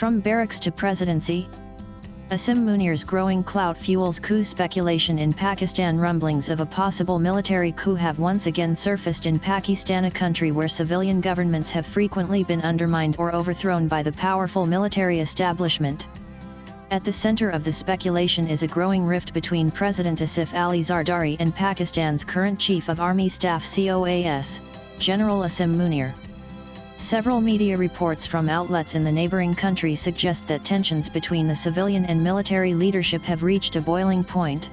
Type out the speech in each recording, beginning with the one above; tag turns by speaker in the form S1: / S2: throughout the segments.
S1: From Barracks to Presidency. Asim Munirs' growing clout fuels coup speculation in Pakistan. Rumblings of a possible military coup have once again surfaced in Pakistan, a country where civilian governments have frequently been undermined or overthrown by the powerful military establishment. At the center of the speculation is a growing rift between President Asif Ali Zardari and Pakistan's current Chief of Army Staff (COAS), General Asim Munir. Several media reports from outlets in the neighboring country suggest that tensions between the civilian and military leadership have reached a boiling point.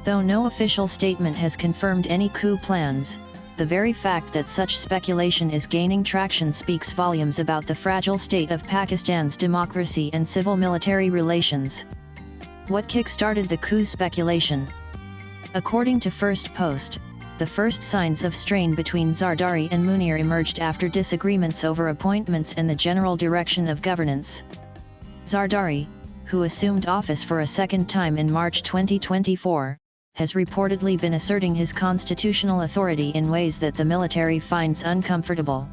S1: Though no official statement has confirmed any coup plans, the very fact that such speculation is gaining traction speaks volumes about the fragile state of Pakistan's democracy and civil-military relations. What kick-started the coup speculation? According to First Post, the first signs of strain between Zardari and Munir emerged after disagreements over appointments and the general direction of governance. Zardari, who assumed office for a second time in March 2024, has reportedly been asserting his constitutional authority in ways that the military finds uncomfortable.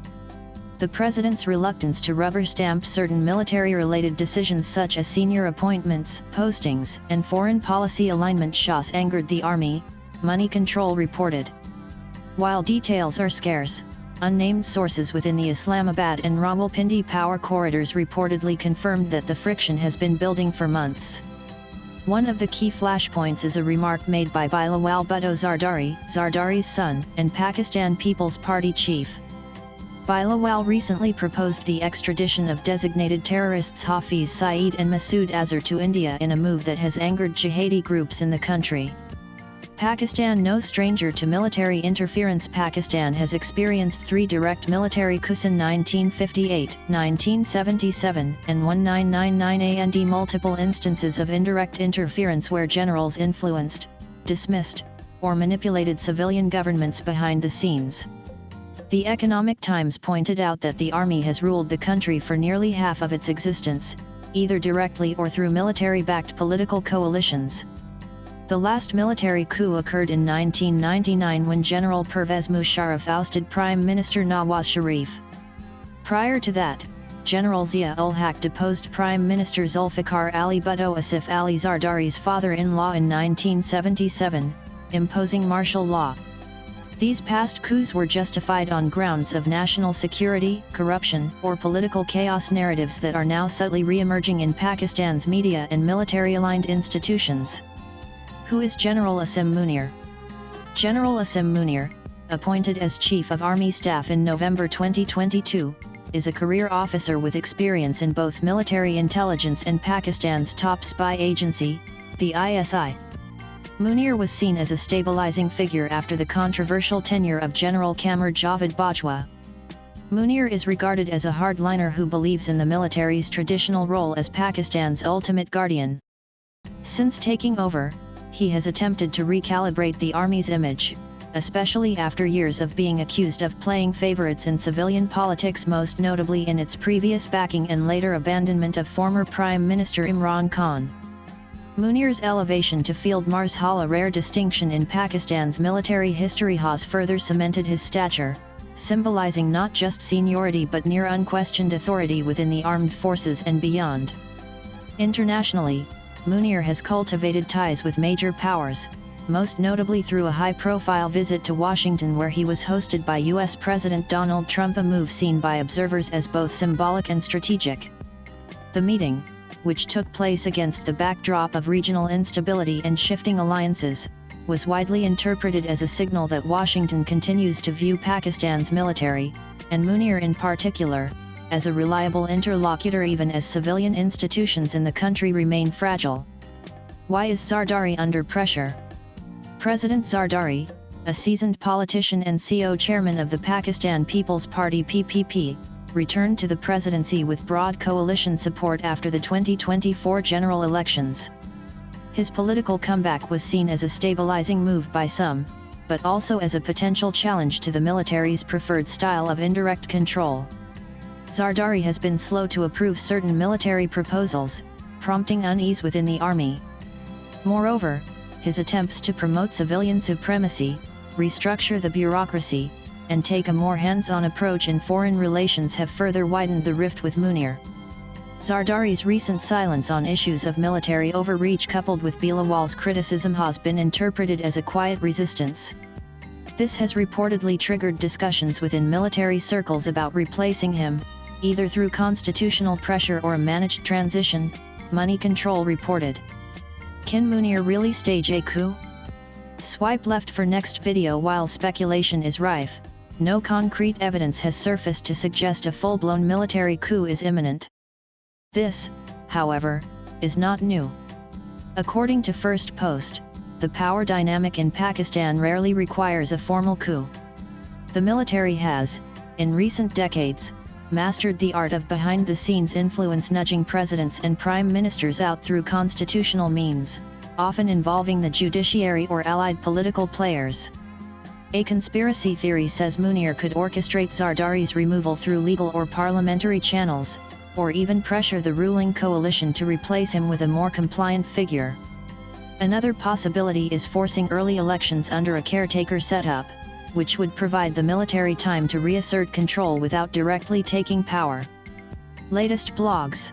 S1: The president's reluctance to rubber stamp certain military-related decisions such as senior appointments, postings, and foreign policy alignment shows angered the army, Money Control reported. While details are scarce, unnamed sources within the Islamabad and Rawalpindi power corridors reportedly confirmed that the friction has been building for months. One of the key flashpoints is a remark made by Bilawal Bhutto Zardari, Zardari's son, and Pakistan People's Party chief. Bilawal recently proposed the extradition of designated terrorists Hafiz Saeed and Masood Azhar to India in a move that has angered jihadi groups in the country. Pakistan, no stranger to military interference. Pakistan has experienced 3 direct military coups in 1958, 1977, and 1999, and multiple instances of indirect interference where generals influenced, dismissed, or manipulated civilian governments behind the scenes. The Economic Times pointed out that the army has ruled the country for nearly half of its existence, either directly or through military-backed political coalitions. The last military coup occurred in 1999 when General Pervez Musharraf ousted Prime Minister Nawaz Sharif. Prior to that, General Zia-ul-Haq deposed Prime Minister Zulfikar Ali Bhutto, Asif Ali Zardari's father-in-law, in 1977, imposing martial law. These past coups were justified on grounds of national security, corruption, or political chaos, narratives that are now subtly re-emerging in Pakistan's media and military-aligned institutions. Who is General Asim Munir? General Asim Munir, appointed as Chief of Army Staff in November 2022, is a career officer with experience in both military intelligence and Pakistan's top spy agency, the ISI. Munir was seen as a stabilizing figure after the controversial tenure of General Qamar Javed Bajwa. Munir is regarded as a hardliner who believes in the military's traditional role as Pakistan's ultimate guardian. Since taking over, he has attempted to recalibrate the army's image, especially after years of being accused of playing favorites in civilian politics, most notably in its previous backing and later abandonment of former Prime Minister Imran Khan. Munir's elevation to Field Marshal, a rare distinction in Pakistan's military history, has further cemented his stature, symbolizing not just seniority but near unquestioned authority within the armed forces and beyond. Internationally, Munir has cultivated ties with major powers, most notably through a high-profile visit to Washington where he was hosted by U.S. President Donald Trump, a move seen by observers as both symbolic and strategic. The meeting, which took place against the backdrop of regional instability and shifting alliances, was widely interpreted as a signal that Washington continues to view Pakistan's military, and Munir in particular, as a reliable interlocutor even as civilian institutions in the country remain fragile. Why is Zardari under pressure? President Zardari, a seasoned politician and CO chairman of the Pakistan People's Party (PPP), returned to the presidency with broad coalition support after the 2024 general elections. His political comeback was seen as a stabilizing move by some, but also as a potential challenge to the military's preferred style of indirect control. Zardari has been slow to approve certain military proposals, prompting unease within the army. Moreover, his attempts to promote civilian supremacy, restructure the bureaucracy, and take a more hands-on approach in foreign relations have further widened the rift with Munir. Zardari's recent silence on issues of military overreach coupled with Bilawal's criticism has been interpreted as a quiet resistance. This has reportedly triggered discussions within military circles about replacing him, either through constitutional pressure or a managed transition, Money Control reported. Can Munir really stage a coup? Swipe left for next video. While speculation is rife, no concrete evidence has surfaced to suggest a full-blown military coup is imminent. This, however, is not new. According to First Post, the power dynamic in Pakistan rarely requires a formal coup. The military has, in recent decades, mastered the art of behind-the-scenes influence, nudging presidents and prime ministers out through constitutional means, often involving the judiciary or allied political players. A conspiracy theory says Munir could orchestrate Zardari's removal through legal or parliamentary channels, or even pressure the ruling coalition to replace him with a more compliant figure. Another possibility is forcing early elections under a caretaker setup, which would provide the military time to reassert control without directly taking power. Latest blogs.